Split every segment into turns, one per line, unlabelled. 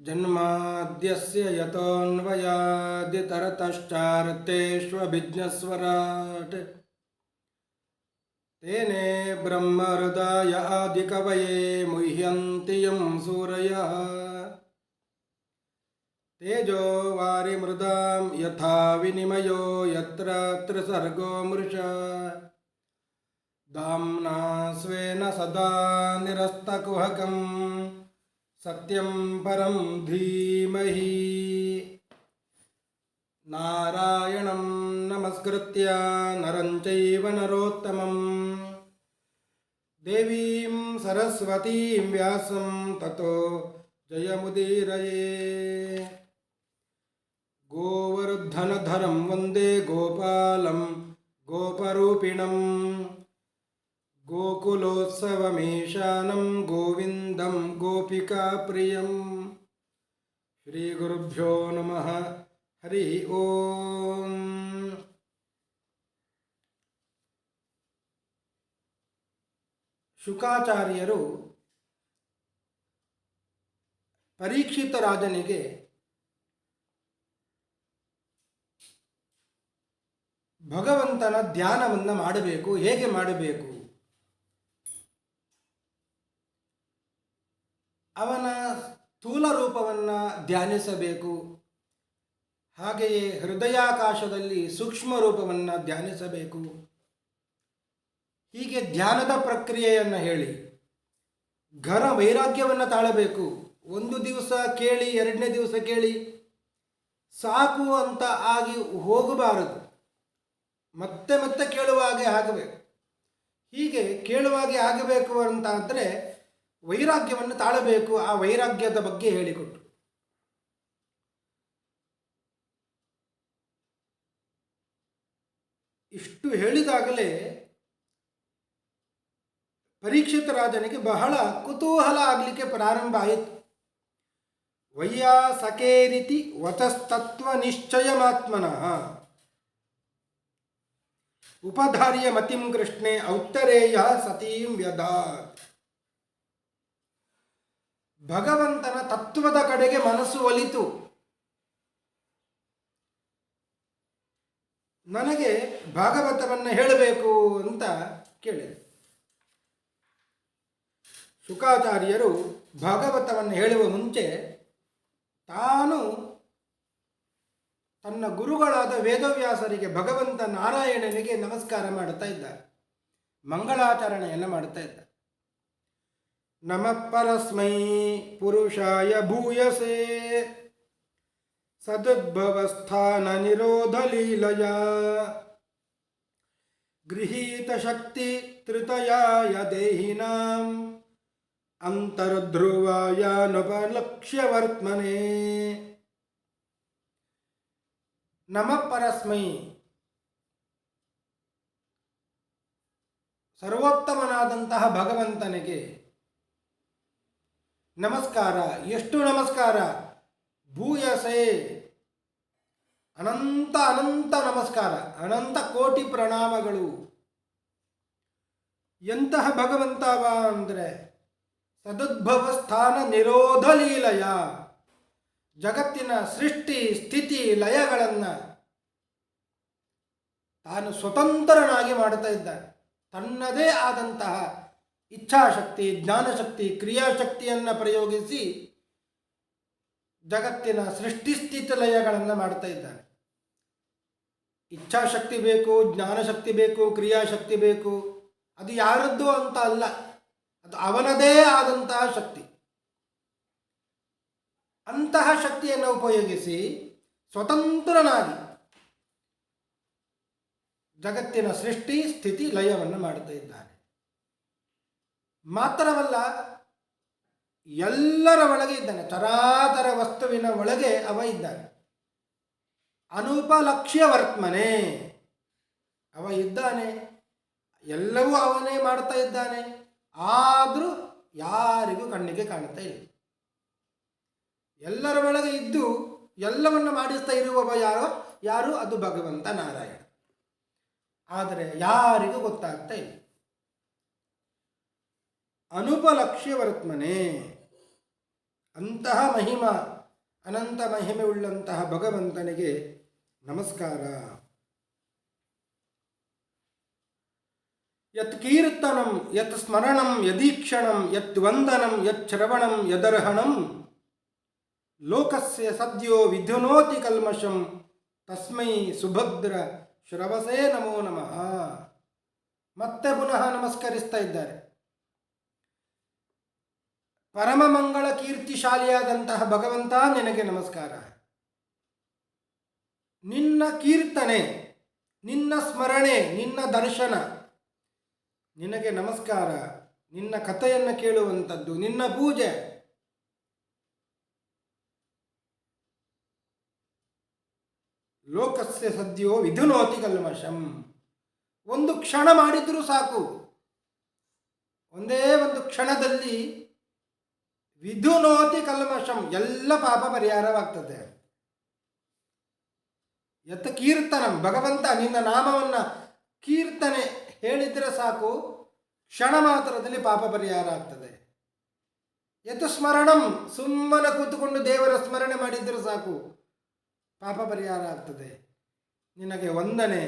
ಜನ್ಮಾದ್ಯಸ್ಯ ಯತೋನ್ವಯಾದಿತರತಶ್ಚಾರ್ಥೇಷ್ವಭಿಜ್ಞಸ್ವರಾಟ್ ತೇನೇ ಬ್ರಹ್ಮಹೃದಯ ಆದಿಕವಯೇ ಮುಹ್ಯಂತಿ M ಸೂರಯಃ ತೇಜೋ ವಾರಿಮೃದಾಂ ಯಥಾ ವಿನಿಮಯೋ ಯತ್ರ ತ್ರಿಸರ್ಗೋ ಮೃಷಾ ಧಾಮ್ನಾ ಸ್ವೇನ ಸದಾ ನಿರಸ್ತಕುಹಕಂ ಸತ್ಯಂ ಪರಂ ಧೀಮಹಿ. ನಾರಾಯಣಂ ನಮಸ್ಕೃತ್ಯ ನರಂ ಚೈವ ನರೋತ್ತಮಂ ದೇವೀಂ ಸರಸ್ವತೀಂ ವ್ಯಾಸಂ ತತೋ ಜಯಮುದೀರಯೇ. ಗೋವರ್ಧನಧರಂ ವಂದೇ ಗೋಪಾಲಂ ಗೋಪರೂಪಿಣಂ ಗೋಕುಲೋತ್ಸವಮೇಶಾನಂ ಗೋವಿಂದಂ ಗೋಪಿಕಾಪ್ರಿಯಂ. ಶ್ರೀ ಗುರುಭ್ಯೋ ನಮಃ. ಹರಿ ಓಂ. ಶುಕಾಚಾರ್ಯರು ಪರೀಕ್ಷಿತ ರಾಜನಿಗೆ ಭಗವಂತನ ಧ್ಯಾನವನ್ನು ಮಾಡಬೇಕು, ಹೇಗೆ ಮಾಡಬೇಕು, ಅವನ ಸ್ಥೂಲ ರೂಪವನ್ನು ಧ್ಯಾನಿಸಬೇಕು, ಹಾಗೆಯೇ ಹೃದಯಾಕಾಶದಲ್ಲಿ ಸೂಕ್ಷ್ಮ ರೂಪವನ್ನು ಧ್ಯಾನಿಸಬೇಕು, ಹೀಗೆ ಧ್ಯಾನದ ಪ್ರಕ್ರಿಯೆಯನ್ನು ಹೇಳಿ ಘನ ವೈರಾಗ್ಯವನ್ನು ತಾಳಬೇಕು. ಒಂದು ದಿವಸ ಕೇಳಿ ಎರಡನೇ ದಿವಸ ಕೇಳಿ ಸಾಕು ಅಂತ ಆಗಿ ಹೋಗಬಾರದು, ಮತ್ತೆ ಮತ್ತೆ ಕೇಳುವಾಗೆ ಆಗಬೇಕು. ಹೀಗೆ ಕೇಳುವಾಗೆ ಆಗಬೇಕು ಅಂತಾದರೆ ವೈರಾಗ್ಯವನ್ನು ತಾಳಬೇಕು. ಆ ವೈರಾಗ್ಯದ ಬಗ್ಗೆ ಹೇಳಿಕೊಟ್ಟು ಇಷ್ಟು ಹೇಳಿದಾಗಲೇ ಪರೀಕ್ಷಿತ ರಾಜನಿಗೆ ಬಹಳ ಕುತೂಹಲ ಆಗಲಿಕ್ಕೆ ಪ್ರಾರಂಭ ಆಯಿತು. ವೈಯಾಸಕೇರಿತಿ ವಚಸ್ತತ್ವ ನಿಶ್ಚಯಮಾತ್ಮನಃ ಉಪಧಾರ್ಯ ಮತಿಂ ಕೃಷ್ಣೆ ಔತ್ತರೇಯ ಸತೀಂ ವ್ಯದಾತ್. ಭಗವಂತನ ತತ್ವದ ಕಡೆಗೆ ಮನಸ್ಸು ಒಲಿತು. ನನಗೆ ಭಾಗವತವನ್ನು ಹೇಳಬೇಕು ಅಂತ ಕೇಳಿದೆ. ಶುಕಾಚಾರ್ಯರು ಭಾಗವತವನ್ನು ಹೇಳುವ ಮುಂಚೆ ತಾನು ತನ್ನ ಗುರುಗಳಾದ ವೇದವ್ಯಾಸರಿಗೆ, ಭಗವಂತ ನಾರಾಯಣನಿಗೆ ನಮಸ್ಕಾರ ಮಾಡುತ್ತಾ ಇದ್ದಾರೆ, ಮಂಗಳಾಚರಣೆಯನ್ನು ಮಾಡುತ್ತಾ ಇದ್ದಾರೆ. ನಮಃ ಪರಸ್ಮೈ ಪುರುಷಾಯ ಭೂಯಸೆ ಸದುದ್ಭವಸ್ಥಾನ ನಿರೋಧ ಲೀಲಯ ಗೃಹೀತ ಶಕ್ತಿ ತ್ರಿತಯಾಯ ದೇಹಿನಾಂ ಅಂತರ್ಧ್ರುವಾಯ ನಪಲಕ್ಷ್ಯ ವರ್ತಮನೆ. ನಮಃ ಪರಸ್ಮೈ, ಸರ್ವೋತ್ತಮನಾದಂತಹ ಭಗವಂತನಿಗೆ ನಮಸ್ಕಾರ. ಎಷ್ಟು ನಮಸ್ಕಾರ? ಭೂಯಸೆ, ಅನಂತ ಅನಂತ ನಮಸ್ಕಾರ, ಅನಂತ ಕೋಟಿ ಪ್ರಣಾಮಗಳು. ಎಂತಹ ಭಗವಂತವ ಅಂದರೆ ಸದುದ್ಭವ ಸ್ಥಾನ ನಿರೋಧ ಲೀಲಯ, ಜಗತ್ತಿನ ಸೃಷ್ಟಿ ಸ್ಥಿತಿ ಲಯಗಳನ್ನು ತಾನು ಸ್ವತಂತ್ರನಾಗಿ ಮಾಡುತ್ತಾ ಇದ್ದಾನೆ. ತನ್ನದೇ ಆದಂತಹ ಇಚ್ಛಾಶಕ್ತಿ, ಜ್ಞಾನಶಕ್ತಿ, ಕ್ರಿಯಾಶಕ್ತಿಯನ್ನು ಪ್ರಯೋಗಿಸಿ ಜಗತ್ತಿನ ಸೃಷ್ಟಿಸ್ಥಿತಿ ಲಯಗಳನ್ನು ಮಾಡ್ತಾ ಇದ್ದಾನೆ. ಇಚ್ಛಾಶಕ್ತಿ ಬೇಕು, ಜ್ಞಾನಶಕ್ತಿ ಬೇಕು, ಕ್ರಿಯಾಶಕ್ತಿ ಬೇಕು. ಅದು ಯಾರದ್ದು ಅಂತ ಅಲ್ಲ, ಅದು ಅವನದೇ ಆದಂತಹ ಶಕ್ತಿ. ಅಂತಹ ಶಕ್ತಿಯನ್ನು ಉಪಯೋಗಿಸಿ ಸ್ವತಂತ್ರನಾಗಿ ಜಗತ್ತಿನ ಸೃಷ್ಟಿ ಸ್ಥಿತಿ ಲಯವನ್ನು ಮಾಡುತ್ತಾ ಇದ್ದಾನೆ. ಮಾತ್ರವಲ್ಲ, ಎಲ್ಲರ ಒಳಗೆ ಇದ್ದಾನೆ, ಚರಾಚರ ವಸ್ತುವಿನ ಒಳಗೆ ಅವ ಇದ್ದಾನೆ. ಅನುಪಲಕ್ಷ್ಯ ವರ್ತಮನೆ, ಅವ ಇದ್ದಾನೆ, ಎಲ್ಲವೂ ಅವನೇ ಮಾಡ್ತಾ ಇದ್ದಾನೆ. ಆದರೂ ಯಾರಿಗೂ ಕಣ್ಣಿಗೆ ಕಾಣುತ್ತಾ ಇಲ್ಲ. ಎಲ್ಲರ ಒಳಗೆ ಇದ್ದು ಎಲ್ಲವನ್ನು ಮಾಡಿಸ್ತಾ ಇರುವವ ಯಾರು? ಅದು ಭಗವಂತ ನಾರಾಯಣ. ಆದರೆ ಯಾರಿಗೂ ಗೊತ್ತಾಗ್ತಾ ಇಲ್ಲ. ಅನುಪಲಕ್ಷ್ಯ ವರ್ತಮನೆ, ಅಂತಹ ಅನಂತ ಮಹಿಮೆ ಉಳ್ಳಂತಹ ಭಗವಂತನಿಗೆ ನಮಸ್ಕಾರ. ಯತ್ ಕೀರ್ತನಂ ಯತ್ ಸ್ಮರಣಂ ಯದೀಕ್ಷಣಂ ಯತ್ ವಂದನಂ ಯತ್ ಶ್ರವಣಂ ಯದರ್ಹಣಂ ಲೋಕಸ್ಯ ಸದ್ಯೋ ವಿಧುನೋತಿ ಕಲ್ಮಷಂ ತಸ್ಮೈ ಸುಭದ್ರ ಶ್ರವಸೇ ನಮೋ ನಮಃ. ಮತ್ತೆ ಪುನಃ ನಮಸ್ಕರಿಸ್ತಾ ಇದ್ದಾರೆ. ಪರಮ ಮಂಗಳ ಕೀರ್ತಿಶಾಲಿಯಾದಂತಹ ಭಗವಂತ ನಿನಗೆ ನಮಸ್ಕಾರ. ನಿನ್ನ ಕೀರ್ತನೆ, ನಿನ್ನ ಸ್ಮರಣೆ, ನಿನ್ನ ದರ್ಶನ, ನಿನಗೆ ನಮಸ್ಕಾರ. ನಿನ್ನ ಕಥೆಯನ್ನು ಕೇಳುವಂಥದ್ದು, ನಿನ್ನ ಪೂಜೆ. ಲೋಕಸ್ಯ ಸದ್ಯೋ ವಿಧುನೋತಿ ಕಲ್ಮಷಂ. ಒಂದು ಕ್ಷಣ ಮಾಡಿದರೂ ಸಾಕು, ಒಂದೇ ಒಂದು ಕ್ಷಣದಲ್ಲಿ ವಿಧುನೋತಿ ಕಲ್ಮಷಂ, ಎಲ್ಲ ಪಾಪ ಪರಿಹಾರವಾಗ್ತದೆ. ಯತ್ ಕೀರ್ತನಂ, ಭಗವಂತ ನಿನ್ನ ನಾಮವನ್ನು ಕೀರ್ತನೆ ಹೇಳಿದರೆ ಸಾಕು, ಕ್ಷಣ ಮಾತ್ರದಲ್ಲಿ ಪಾಪ ಪರಿಹಾರ ಆಗ್ತದೆ. ಯತ್ ಸ್ಮರಣಂ, ಸುಮ್ಮನೆ ಕೂತುಕೊಂಡು ದೇವರ ಸ್ಮರಣೆ ಮಾಡಿದರೆ ಸಾಕು, ಪಾಪ ಪರಿಹಾರ ಆಗ್ತದೆ. ನಿನಗೆ ವಂದನೆ,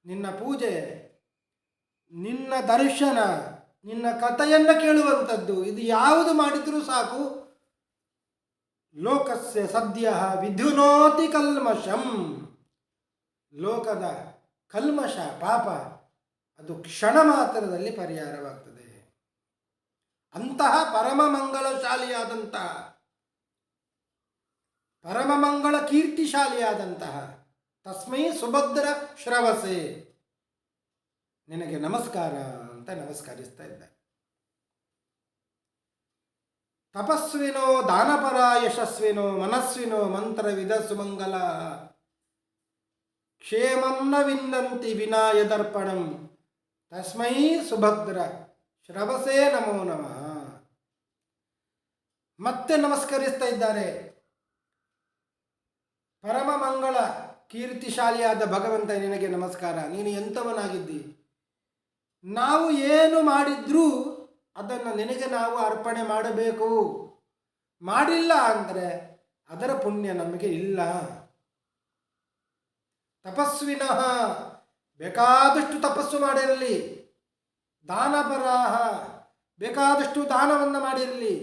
ನಿನ್ನ ಪೂಜೆ, ನಿನ್ನ ದರ್ಶನ, ನಿನ್ನ ಕಥೆಯನ್ನು ಕೇಳುವಂಥದ್ದು, ಇದು ಯಾವುದು ಮಾಡಿದರೂ ಸಾಕು, ಲೋಕಸ್ಯ ಸದ್ಯ ವಿಧುನೋತಿ ಕಲ್ಮಷಂ. ಲೋಕದ ಕಲ್ಮಷ, ಪಾಪ, ಅದು ಕ್ಷಣ ಮಾತ್ರದಲ್ಲಿ ಪರಿಹಾರವಾಗ್ತದೆ. ಅಂತಹ ಪರಮ ಮಂಗಳಶಾಲಿಯಾದಂತಹ, ಪರಮ ಮಂಗಳ ಕೀರ್ತಿಶಾಲಿಯಾದಂತಹ ತಸ್ಮೈ ಸುಭದ್ರ ಶ್ರವಸೆ, ನಿನಗೆ ನಮಸ್ಕಾರ ಅಂತ ನಮಸ್ಕರಿಸ್ತಾ ಇದ್ದಾರೆ. ತಪಸ್ವಿನೋ ದಾನಪರ ಯಶಸ್ವಿನೋ ಮನಸ್ವಿನೋ ಮಂತ್ರವಿದ ಸುಮಂಗಲ ಕ್ಷೇಮಂ ನ ವಿಂದಂತಿ ವಿನಾಯದರ್ಪಣಂ ತಸ್ಮೈ ಸುಭದ್ರ ಶ್ರವಸೇ ನಮೋ ನಮಃ. ಮತ್ತೆ ನಮಸ್ಕರಿಸ್ತಾ ಇದ್ದಾರೆ. ಪರಮ ಮಂಗಳ ಕೀರ್ತಿಶಾಲಿಯಾದ ಭಗವಂತ ನಿನಗೆ ನಮಸ್ಕಾರ. ನೀನು ಎಂಥವನಾಗಿದ್ದಿ. ನಾವು ಏನು ಮಾಡಿದ್ರೂ ಅದನ್ನು ನಿನಗೆ ನಾವು ಅರ್ಪಣೆ ಮಾಡಬೇಕು. ಮಾಡಿಲ್ಲ ಅಂದರೆ ಅದರ ಪುಣ್ಯ ನಮಗೆ ಇಲ್ಲ. ತಪಸ್ವಿನಃ, ಬೇಕಾದಷ್ಟು ತಪಸ್ಸು ಮಾಡಿರಲಿ. ದಾನಪರಾಹ, ಬೇಕಾದಷ್ಟು ದಾನವನ್ನು ಮಾಡಿರಲಿ.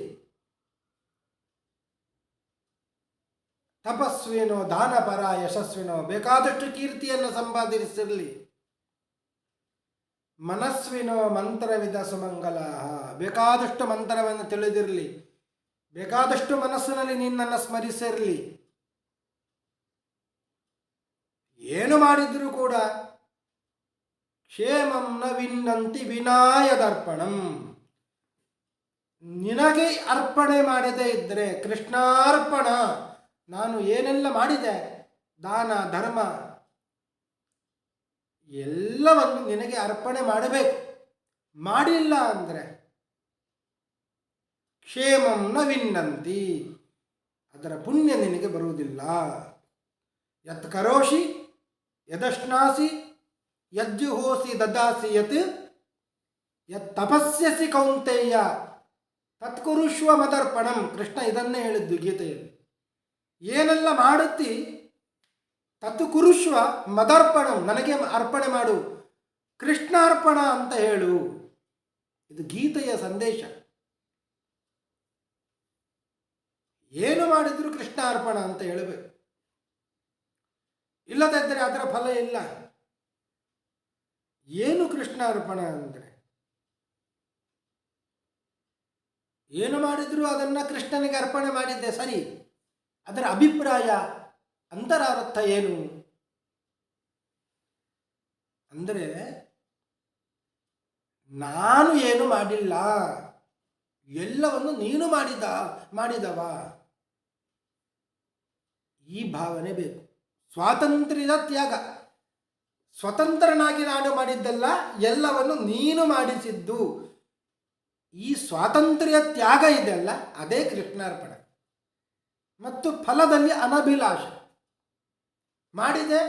ತಪಸ್ವಿನೋ ದಾನಪರ ಯಶಸ್ವಿನೋ, ಬೇಕಾದಷ್ಟು ಕೀರ್ತಿಯನ್ನು ಸಂಪಾದಿಸಿರಲಿ. ಮನಸ್ವಿನೋ ಮಂತ್ರವಿದ ಸುಮಂಗಲ, ಬೇಕಾದಷ್ಟು ಮಂತ್ರವನ್ನು ತಿಳಿದಿರಲಿ. ಬೇಕಾದಷ್ಟು ಮನಸ್ಸಿನಲ್ಲಿ ನಿನ್ನನ್ನು ಸ್ಮರಿಸಿರಲಿ. ಏನು ಮಾಡಿದರೂ ಕೂಡ ಕ್ಷೇಮಂ ನ ವಿನ್ನಂತಿ ವಿನಾಯದರ್ಪಣಂ, ನಿನಗೆ ಅರ್ಪಣೆ ಮಾಡದೇ ಇದ್ದರೆ, ಕೃಷ್ಣಾರ್ಪಣ, ನಾನು ಏನೆಲ್ಲ ಮಾಡಿದೆ, ದಾನ ಧರ್ಮ ಎಲ್ಲವನ್ನು ನಿನಗೆ ಅರ್ಪಣೆ ಮಾಡಬೇಕು. ಮಾಡಿಲ್ಲ ಅಂದರೆ ಕ್ಷೇಮಂ ನ ವಿನ್ನಂತಿ, ಅದರ ಪುಣ್ಯ ನಿನಗೆ ಬರುವುದಿಲ್ಲ. ಯತ್ ಕರೋಷಿ ಯದಶ್ನಾಸಿ ಯಜ್ಜುಹೋಸಿ ದದಾಸಿ ಯತ್ ಯತ್ ತಪಸ್ಯಸಿ ಕೌಂತೆಯ ತತ್ಕುರುಷ್ವ ಮದರ್ಪಣಂ. ಕೃಷ್ಣ ಇದನ್ನೇ ಹೇಳಿದ್ದು ಗೀತೆಯಲ್ಲಿ. ಏನೆಲ್ಲ ಮಾಡುತ್ತಿ ತತ್ತು ಕುರುಷ್ವ ಮದರ್ಪಣಂ, ನನಗೆ ಅರ್ಪಣೆ ಮಾಡು, ಕೃಷ್ಣಾರ್ಪಣ ಅಂತ ಹೇಳು. ಇದು ಗೀತೆಯ ಸಂದೇಶ. ಏನು ಮಾಡಿದರೂ ಕೃಷ್ಣಾರ್ಪಣ ಅಂತ ಹೇಳಬೇಕು. ಇಲ್ಲದಿದ್ದರೆ ಅದರ ಫಲ ಇಲ್ಲ. ಏನು ಕೃಷ್ಣಾರ್ಪಣ ಅಂದರೆ, ಏನು ಮಾಡಿದರೂ ಅದನ್ನು ಕೃಷ್ಣನಿಗೆ ಅರ್ಪಣೆ ಮಾಡಿದ್ದೆ ಸರಿ, ಅದರ ಅಭಿಪ್ರಾಯ, ಅಂತರಾರ್ಥ ಏನು ಅಂದರೆ, ನಾನು ಏನು ಮಾಡಿಲ್ಲ, ಎಲ್ಲವನ್ನು ನೀನು ಮಾಡಿದವ, ಈ ಭಾವನೆ ಬೇಕು. ಸ್ವಾತಂತ್ರ್ಯದ ತ್ಯಾಗ, ಸ್ವತಂತ್ರನಾಗಿ ನಾನು ಮಾಡಿದ್ದಲ್ಲ, ಎಲ್ಲವನ್ನು ನೀನು ಮಾಡಿಸಿದ್ದು. ಈ ಸ್ವಾತಂತ್ರ್ಯ ತ್ಯಾಗ ಇದೆಯಲ್ಲ, ಅದೇ ಕೃಷ್ಣಾರ್ಪಣೆ. ಮತ್ತು ಫಲದಲ್ಲಿ ಅನಭಿಲಾಷ. ಮಾಡಿದೆ,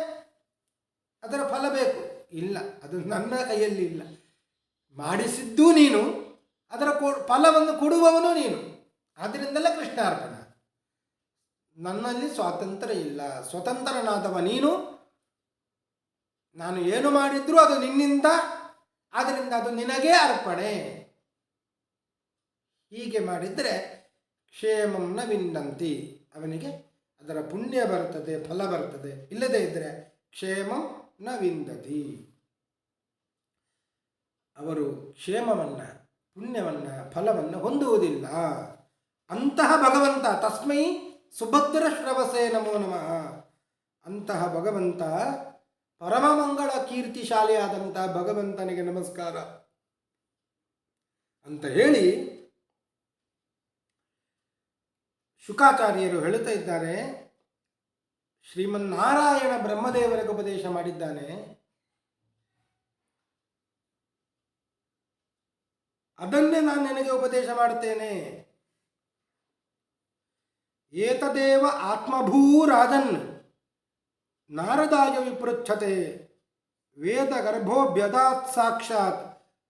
ಅದರ ಫಲ ಬೇಕು, ಇಲ್ಲ, ಅದು ನನ್ನ ಕೈಯಲ್ಲಿ ಇಲ್ಲ. ಮಾಡಿಸಿದ್ದು ನೀನು, ಅದರ ಫಲವನ್ನು ಕೊಡುವವನು ನೀನು. ಆದ್ದರಿಂದಲೇ ಕೃಷ್ಣಾರ್ಪಣ. ನನ್ನಲ್ಲಿ ಸ್ವಾತಂತ್ರ್ಯ ಇಲ್ಲ, ಸ್ವತಂತ್ರನಾದವ ನೀನು. ನಾನು ಏನು ಮಾಡಿದ್ರೂ ಅದು ನಿನ್ನಿಂದ, ಆದ್ದರಿಂದ ಅದು ನಿನಗೇ ಅರ್ಪಣೆ. ಹೀಗೆ ಮಾಡಿದರೆ ಕ್ಷೇಮಂನ ವಿಂದಂತಿ, ಅವನಿಗೆ ಅದರ ಪುಣ್ಯ ಬರ್ತದೆ, ಫಲ ಬರ್ತದೆ. ಇಲ್ಲದೇ ಇದ್ದರೆ ಕ್ಷೇಮಂ ನ ವಿಂದತಿ, ಅವರು ಕ್ಷೇಮವನ್ನು, ಪುಣ್ಯವನ್ನು, ಫಲವನ್ನು ಹೊಂದುವುದಿಲ್ಲ. ಅಂತಹ ಭಗವಂತ, ತಸ್ಮೈ ಸುಭದ್ರ ಶ್ರವಸೇ ನಮೋ ನಮಃ, ಅಂತಹ ಭಗವಂತ, ಪರಮಮಂಗಳ ಕೀರ್ತಿಶಾಲಿಯಾದಂತಹ ಭಗವಂತನಿಗೆ ನಮಸ್ಕಾರ ಅಂತ ಹೇಳಿ ಶುಕಾಚಾರ್ಯರು ಹೇಳುತ್ತಾ ಇದ್ದಾರೆ, ಶ್ರೀಮನ್ನಾರಾಯಣ ಬ್ರಹ್ಮದೇವರಿಗೆ ಉಪದೇಶ ಮಾಡಿದ್ದಾನೆ, ಅದನ್ನೇ ನಾನು ನಿನಗೆ ಉಪದೇಶ ಮಾಡ್ತೇನೆ. ಏತದೇವ ಆತ್ಮಭೂ ರಾಜನ್ ನಾರದಾಯ ವಿಪೃಚ್ಛತೆ ವೇದ ಗರ್ಭೋಭ್ಯದಾತ್ ಸಾಕ್ಷಾತ್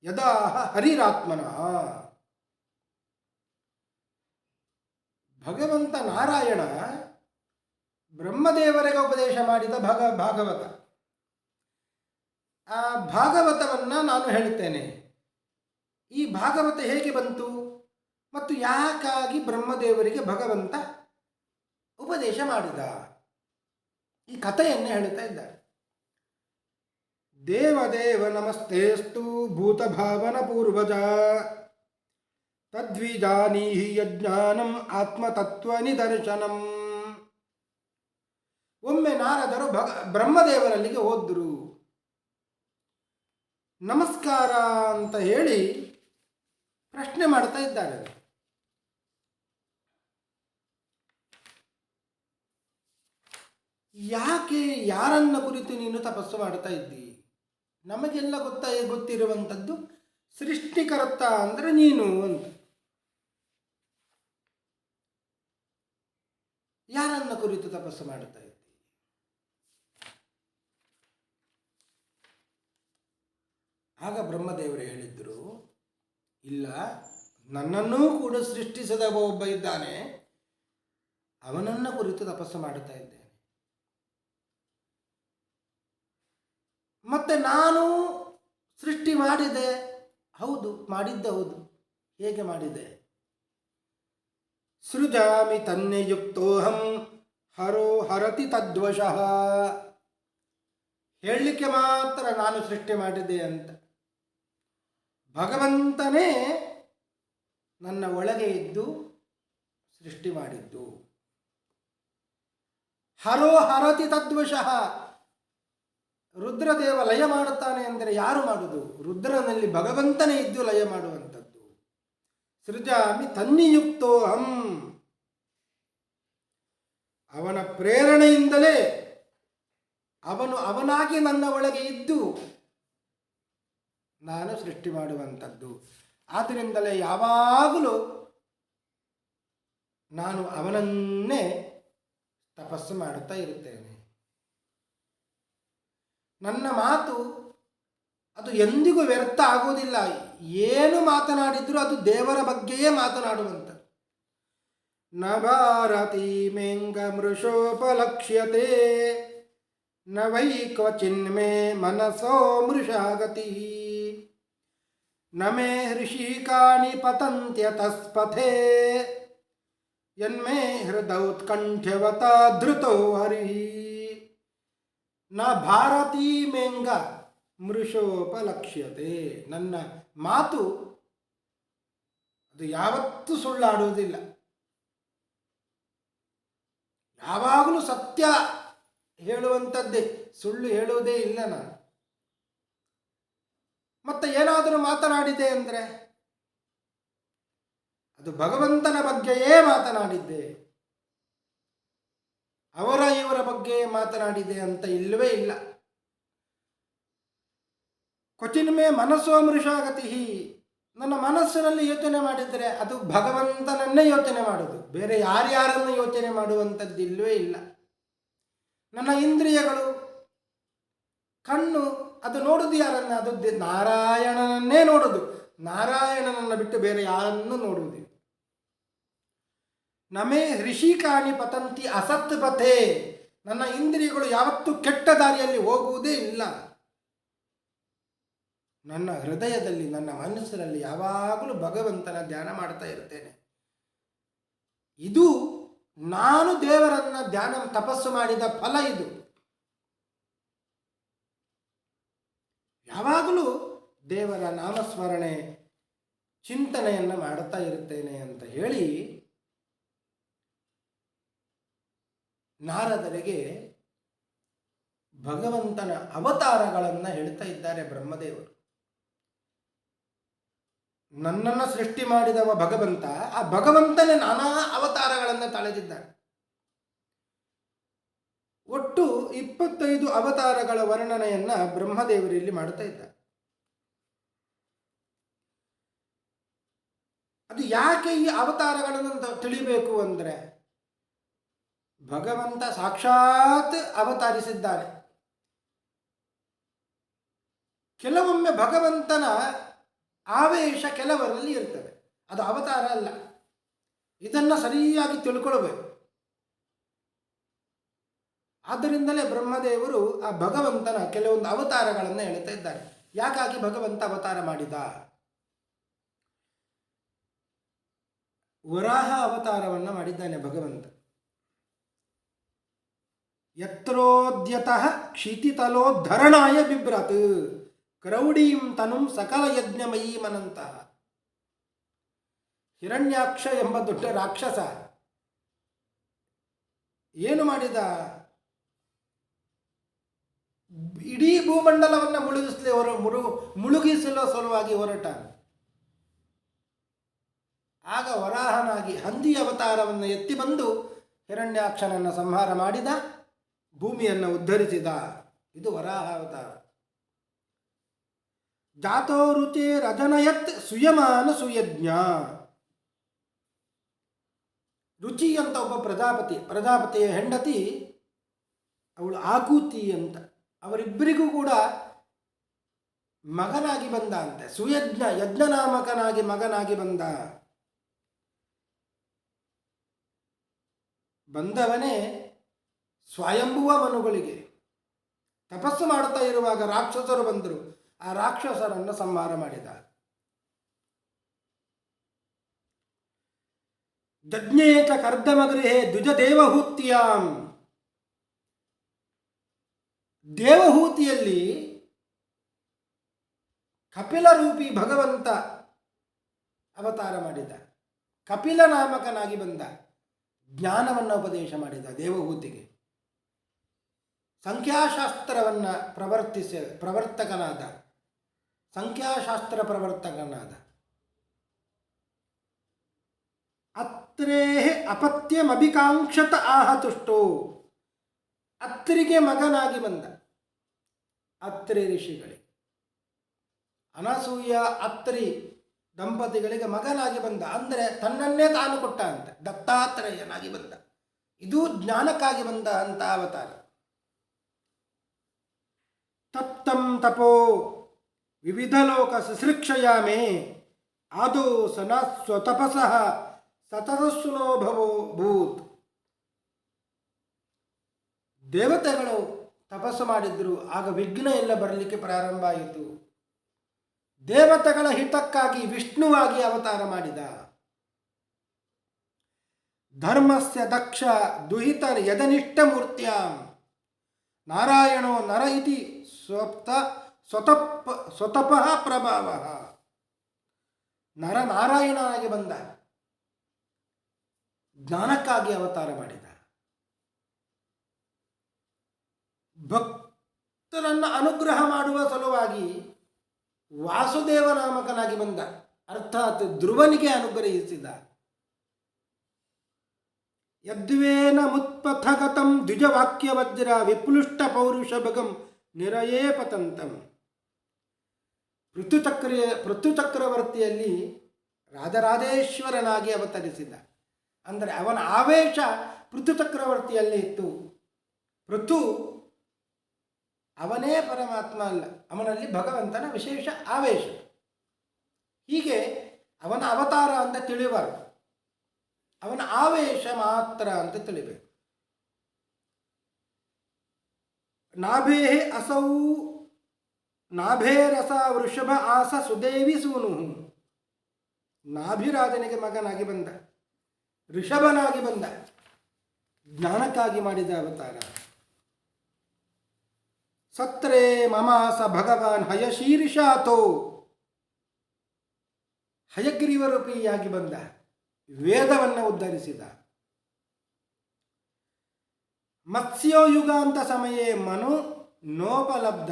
ಯದಾ ಹರಿರಾತ್ಮನಃ. ಭಗವಂತ ನಾರಾಯಣ ಬ್ರಹ್ಮದೇವರಿಗೆ ಉಪದೇಶ ಮಾಡಿದ ಭಾಗವತ. ಆ ಭಾಗವತವನ್ನು ನಾನು ಹೇಳುತ್ತೇನೆ. ಈ ಭಾಗವತ ಹೇಗೆ ಬಂತು ಮತ್ತು ಯಾಕಾಗಿ ಬ್ರಹ್ಮದೇವರಿಗೆ ಭಗವಂತ ಉಪದೇಶ ಮಾಡಿದ, ಈ ಕಥೆಯನ್ನು ಹೇಳುತ್ತಾ ಇದ್ದಾರೆ. ದೇವದೇವ ನಮಸ್ತೇಸ್ತು ಭೂತಭಾವನ ಪೂರ್ವಜ ತದ್ವಿಜಾನೀಹಿ ಯಜ್ಞಾನಂ ಆತ್ಮತತ್ವ ನಿದರ್ಶನಂ. ಒಮ್ಮೆ ನಾರದರು ಬ್ರಹ್ಮದೇವರಲ್ಲಿಗೆ ಹೋದ್ರು. ನಮಸ್ಕಾರ ಅಂತ ಹೇಳಿ ಪ್ರಶ್ನೆ ಮಾಡ್ತಾ ಇದ್ದಾರೆ. ಯಾಕೆ, ಯಾರನ್ನ ಕುರಿತು ನೀನು ತಪಸ್ಸು ಮಾಡ್ತಾ ಇದ್ದಿ? ನಮಗೆಲ್ಲ ಗೊತ್ತಿರುವಂಥದ್ದು ಸೃಷ್ಟಿಕರ್ತ ಅಂದರೆ ನೀನು ಅಂತ. ಯಾರನ್ನ ಕುರಿತು ತಪಸ್ಸು ಮಾಡ್ತಾ ಇದ್ದಿ? ಆಗ ಬ್ರಹ್ಮದೇವರು ಹೇಳಿದ್ರು, ಇಲ್ಲ, ನನ್ನನ್ನೂ ಕೂಡ ಸೃಷ್ಟಿಸಿದ ಒಬ್ಬ ಇದ್ದಾನೆ, ಅವನನ್ನ ಕುರಿತು ತಪಸ್ಸು ಮಾಡುತ್ತಾ ಇದ್ದೇನೆ. ಮತ್ತೆ ನಾನು ಸೃಷ್ಟಿ ಮಾಡಿದೆ, ಹೌದು ಮಾಡಿದ್ದೆ, ಹೌದು. ಹೇಗೆ ಮಾಡಿದೆ? ಸೃಜಾಮಿ ತನ್ನಿಯುಕ್ತೋಹಂ ಹರೋ ಹರತಿ ತದ್ವಶಃ. ಹೇಳಲಿಕ್ಕೆ ಮಾತ್ರ ನಾನು ಸೃಷ್ಟಿ ಮಾಡಿದೆ ಅಂತ. ಭಗವಂತನೇ ನನ್ನ ಒಳಗೆ ಇದ್ದು ಸೃಷ್ಟಿ ಮಾಡಿದ್ದು. ಹರೋ ಹರತಿ ತದ್ವಶಃ. ರುದ್ರದೇವ ಲಯ ಮಾಡುತ್ತಾನೆ ಅಂದರೆ ಯಾರು ಮಾಡುವುದು? ರುದ್ರನಲ್ಲಿ ಭಗವಂತನೇ ಇದ್ದು ಲಯ ಮಾಡುವಂಥದ್ದು. ಸೃಜಾಮಿ ತನ್ನಿಯುಕ್ತೋಹಂ, ಅವನ ಪ್ರೇರಣೆಯಿಂದಲೇ ಅವನಾಗಿ ನನ್ನ ಒಳಗೆ ಇದ್ದು ನಾನು ಸೃಷ್ಟಿ ಮಾಡುವಂಥದ್ದು. ಆದ್ದರಿಂದಲೇ ಯಾವಾಗಲೂ ನಾನು ಅವನನ್ನೇ ತಪಸ್ಸು ಮಾಡುತ್ತಾ ಇರುತ್ತೇನೆ. ನನ್ನ ಮಾತು ಅದು ಎಂದಿಗೂ ವ್ಯರ್ಥ ಆಗುವುದಿಲ್ಲ. ಏನು ಮಾತನಾಡಿದರೂ ಅದು ದೇವರ ಬಗ್ಗೆಯೇ ಮಾತನಾಡುವಂಥದ್ದು. ನ ಭಾರತಿ ಮೇಂಗ ಮೃಷೋಪಲಕ್ಷ್ಯತೆ ನ ವೈ ಕ್ವಚಿನ್ಮೇ ಮನಸೋ ಮೃಷಾಗತಿ ನ ಮೇ ಹೃಷಿಕಾಣಿ ಪತಂತ್ಯತಸ್ಪಥೇ ಯನ್ಮೇ ಹೃದೌತ್ಕಂಠ್ಯವತ ಧೃತೋ ಹರಿ. ನ ಭಾರತೀ ಮೇಂಗ ಮೃಷೋಪಲಕ್ಷ್ಯತೆ. ನನ್ನ ಮಾತು ಅದು ಯಾವತ್ತೂ ಸುಳ್ಳಾಡುವುದಿಲ್ಲ. ಯಾವಾಗಲೂ ಸತ್ಯ ಹೇಳುವಂಥದ್ದೇ, ಸುಳ್ಳು ಹೇಳುವುದೇ ಇಲ್ಲ ನಾನು. ಮತ್ತೆ ಏನಾದರೂ ಮಾತನಾಡಿದೆ ಅಂದರೆ ಅದು ಭಗವಂತನ ಬಗ್ಗೆಯೇ ಮಾತನಾಡಿದ್ದೆ, ಅವರ ಇವರ ಬಗ್ಗೆ ಮಾತನಾಡಿದೆ ಅಂತ ಇಲ್ಲವೇ ಇಲ್ಲ. ಕ್ವಚಿನ್ಮೇ ಮನಸ್ಸೋ ಮೃಷಾಗತಿ. ನನ್ನ ಮನಸ್ಸಿನಲ್ಲಿ ಯೋಚನೆ ಮಾಡಿದರೆ ಅದು ಭಗವಂತನನ್ನೇ ಯೋಚನೆ ಮಾಡೋದು, ಬೇರೆ ಯಾರ್ಯಾರನ್ನು ಯೋಚನೆ ಮಾಡುವಂಥದ್ದು ಇಲ್ಲವೇ ಇಲ್ಲ. ನನ್ನ ಇಂದ್ರಿಯಗಳು, ಕಣ್ಣು, ಅದು ನೋಡುದು ಯಾರನ್ನ? ಅದು ನಾರಾಯಣನನ್ನೇ ನೋಡುದು. ನಾರಾಯಣನನ್ನು ಬಿಟ್ಟು ಬೇರೆ ಯಾರನ್ನೂ ನೋಡುವುದಿಲ್ಲ. ನಮೇ ಋಷಿಕಾನಿ ಪತಂತಿ ಅಸತ್ ಪಥೆ, ನನ್ನ ಇಂದ್ರಿಯಗಳು ಯಾವತ್ತೂ ಕೆಟ್ಟ ದಾರಿಯಲ್ಲಿ ಹೋಗುವುದೇ ಇಲ್ಲ. ನನ್ನ ಹೃದಯದಲ್ಲಿ, ನನ್ನ ಮನಸ್ಸಿನಲ್ಲಿ ಯಾವಾಗಲೂ ಭಗವಂತನ ಧ್ಯಾನ ಮಾಡ್ತಾ ಇರ್ತೇನೆ. ಇದು ನಾನು ದೇವರನ್ನ ಧ್ಯಾನ ತಪಸ್ಸು ಮಾಡಿದ ಫಲ. ಇದು ಯಾವಾಗಲೂ ದೇವರ ನಾಮಸ್ಮರಣೆ ಚಿಂತನೆಯನ್ನು ಮಾಡುತ್ತಾ ಇರುತ್ತೇನೆ ಅಂತ ಹೇಳಿ ನಾರದರಿಗೆ ಭಗವಂತನ ಅವತಾರಗಳನ್ನು ಹೇಳ್ತಾ ಇದ್ದಾರೆ ಬ್ರಹ್ಮದೇವರು. ನನ್ನನ್ನು ಸೃಷ್ಟಿ ಮಾಡಿದವ ಭಗವಂತ, ಆ ಭಗವಂತನೇ ನಾನಾ ಅವತಾರಗಳನ್ನು ತಳೆದಿದ್ದಾನೆ. ಒಟ್ಟು 25 ಅವತಾರಗಳ ವರ್ಣನೆಯನ್ನ ಬ್ರಹ್ಮದೇವರಲ್ಲಿ ಮಾಡುತ್ತಾ ಇದ್ದಾರೆ. ಅದು ಯಾಕೆ ಈ ಅವತಾರಗಳನ್ನು ತಿಳಿಬೇಕು ಅಂದರೆ, ಭಗವಂತ ಸಾಕ್ಷಾತ್ ಅವತರಿಸಿದ್ದಾನೆ. ಕೆಲವೊಮ್ಮೆ ಭಗವಂತನ ಆವೇಶ ಕೆಲವರಲ್ಲಿ ಇರ್ತದೆ, ಅದು ಅವತಾರ ಅಲ್ಲ. ಇದನ್ನು ಸರಿಯಾಗಿ ತಿಳ್ಕೊಳ್ಬೇಕು. ಆದ್ದರಿಂದಲೇ ಬ್ರಹ್ಮದೇವರು ಆ ಭಗವಂತನ ಕೆಲವೊಂದು ಅವತಾರಗಳನ್ನು ಹೇಳ್ತಾ ಇದ್ದಾರೆ. ಯಾಕಾಗಿ ಭಗವಂತ ಅವತಾರ ಮಾಡಿದ? ವರಾಹ ಅವತಾರವನ್ನು ಮಾಡಿದ್ದಾನೆ ಭಗವಂತ. ಯತ್ರೋದ್ಯತಃ ಕ್ಷಿತಿತಲೋದ್ಧರಣಾಯ ಬಿಭ್ರತ್ ಕ್ರೌಡೀಂ ತನುಂ ಸಕಲ ಯಜ್ಞಮಯೀಮನಂತಹ. ಹಿರಣ್ಯಾಕ್ಷ ಎಂಬ ದೊಡ್ಡ ರಾಕ್ಷಸ ಏನು ಮಾಡಿದ? ಇಡೀ ಭೂಮಂಡಲವನ್ನು ಮುಳುಗಿಸಲು ಸಲುವಾಗಿ ಹೊರಟ. ಆಗ ವರಾಹನಾಗಿ ಹಂದಿ ಅವತಾರವನ್ನು ಎತ್ತಿ ಬಂದು ಹಿರಣ್ಯಾಕ್ಷನನ್ನು ಸಂಹಾರ ಮಾಡಿದ, ಭೂಮಿಯನ್ನು ಉದ್ಧರಿಸಿದ. ಇದು ವರಾಹ ಅವತಾರ. ಜಾತೋ ರುಚೆ ರಜನಯತ್ ಸುಯಮಾನ ಸುಯಜ್ಞ. ರುಚಿ ಅಂತ ಒಬ್ಬ ಪ್ರಜಾಪತಿಯ ಹೆಂಡತಿ, ಅವಳು ಆಕೂತಿ ಅಂತ. ಅವರಿಬ್ಬರಿಗೂ ಕೂಡ ಮಗನಾಗಿ ಬಂದ ಅಂತೆ. ಸುಯಜ್ಞ, ಯಜ್ಞನಾಮಕನಾಗಿ ಮಗನಾಗಿ ಬಂದವನೇ ಸ್ವಯಂಭುವ ಮನುಗಳಿಗೆ. ತಪಸ್ಸು ಮಾಡುತ್ತಾ ಇರುವಾಗ ರಾಕ್ಷಸರು ಬಂದರು, ಆ ರಾಕ್ಷಸರನ್ನು ಸಂಹಾರ ಮಾಡಿದ. ಜಜ್ಞೇತ ಕರ್ದಮಗೃಹೇ ದ್ವಿಜ ದೇವಹೂತ್ಯಾಂ. ದೇವಹೂತಿಯಲ್ಲಿ ಕಪಿಲ ರೂಪಿ ಭಗವಂತ ಅವತಾರ ಮಾಡಿದ. ಕಪಿಲ ನಾಮಕನಾಗಿ ಬಂದ, ಜ್ಞಾನವನ್ನು ಉಪದೇಶ ಮಾಡಿದ ದೇವಹೂತಿಗೆ. ಸಂಖ್ಯಾಶಾಸ್ತ್ರವನ್ನು ಪ್ರವರ್ತಕನಾದ, ಸಂಖ್ಯಾಶಾಸ್ತ್ರ ಪ್ರವರ್ತಕನಾದ. ಅತ್ರೇ ಅಪತ್ಯಮಭಿಕಾಂಕ್ಷತ ಆಹತುಷ್ಟೋ. ಅತ್ರಿಗೆ ಮಗನಾಗಿ ಬಂದ. ಅತ್ರಿ ಋಷಿಗಳಿಗೆ, ಅನಸೂಯ ಅತ್ರಿ ದಂಪತಿಗಳಿಗೆ ಮಗನಾಗಿ ಬಂದ. ಅಂದರೆ ತನ್ನನ್ನೇ ತಾನು ಕೊಟ್ಟ ಅಂತ, ದತ್ತಾತ್ರೇಯನಾಗಿ ಬಂದ. ಇದು ಜ್ಞಾನಕ್ಕಾಗಿ ಬಂದ ಅಂತ ಅವತಾರ. ತತ್ತಂ ತಪೋ ವಿವಿಧ ಲೋಕ ಶುಶ್ರೂಕ್ಷಯಾಮೇ ಆದೋ ಸನ ಸ್ವತಪಸಃ ಸತತಸ್ಸುನೋ ಭವೋ ಭೂತ್. ದೇವತೆಗಳು ತಪಸ್ಸು ಮಾಡಿದ್ರು, ಆಗ ವಿಘ್ನ ಎಲ್ಲ ಬರಲಿಕ್ಕೆ ಪ್ರಾರಂಭ ಆಯಿತು. ದೇವತೆಗಳ ಹಿತಕ್ಕಾಗಿ ವಿಷ್ಣುವಾಗಿ ಅವತಾರ ಮಾಡಿದ. ಧರ್ಮಸ್ಯ ದಕ್ಷ ದುಹಿತ ಯದನಿಷ್ಠ ಮೂರ್ತ್ಯಾಂ ನಾರಾಯಣೋ ನರ ಇತಿ ಸ್ವತಪಃ ಪ್ರಭಾವ. ನಾರಾಯಣನಾಗಿ ಬಂದ, ಜ್ಞಾನಕ್ಕಾಗಿ ಅವತಾರ ಮಾಡಿದ. ಭಕ್ತರನ್ನು ಅನುಗ್ರಹ ಮಾಡುವ ಸಲುವಾಗಿ ವಾಸುದೇವ ನಾಮಕನಾಗಿ ಬಂದ, ಅರ್ಥಾತ್ ಧ್ರುವನಿಗೆ ಅನುಗ್ರಹಿಸಿದ. ಯದ್ವೇನ ಮುತ್ಪಥಗತಂ ದ್ವಿಜವಾಕ್ಯ ವಜ್ರ ವಿಪ್ಲುಷ್ಟ ಪೌರುಷ ಭಗಂ ನಿರಯೇ ಪತಂತಂ. ಪೃಥುಚಕ್ರವರ್ತಿಯಲ್ಲಿ ರಾಜರಾಜೇಶ್ವರನಾಗಿ ಅವತರಿಸಿದ. ಅಂದರೆ ಅವನ ಆವೇಶ ಪೃಥುಚಕ್ರವರ್ತಿಯಲ್ಲಿ ಇತ್ತು. ಪೃಥು ಅವನೇ ಪರಮಾತ್ಮ ಅಲ್ಲ, ಅವನಲ್ಲಿ ಭಗವಂತನ ವಿಶೇಷ ಆವೇಶ. ಹೀಗೆ ಅವನ ಅವತಾರ ಅಂತ ತಿಳಿಯುವರು. ಅವನ ಆವೇಶ ಮಾತ್ರ ಅಂತ ತಿಳಿಬೇಕು. ನಾಭೇ ಅಸೌ ನಾಭೇರಸ ವೃಷಭ ಆಸ ಸುದೇವಿ ಸೂನು. ನಾಭಿರಾಜನಿಗೆ ಮಗನಾಗಿ ಬಂದ, ಋಷಭನಾಗಿ ಬಂದ, ಜ್ಞಾನಕ್ಕಾಗಿ ಮಾಡಿದ ಅವತಾರ. ಸತ್ರೇ ಮಮಾಸ ಭಗವಾನ್ ಹಯಶೀರ್ಷಾತೋ, ಹಯಗ್ರೀವರೂಪಿಯಾಗಿ ಬಂದ, ವೇದವನ್ನು ಉದ್ಧರಿಸಿದ. ಮತ್ಸ್ಯೋ ಯುಗಾಂತ ಸಮಯೇ ಮನು ನೋಪಲಬ್ಧ,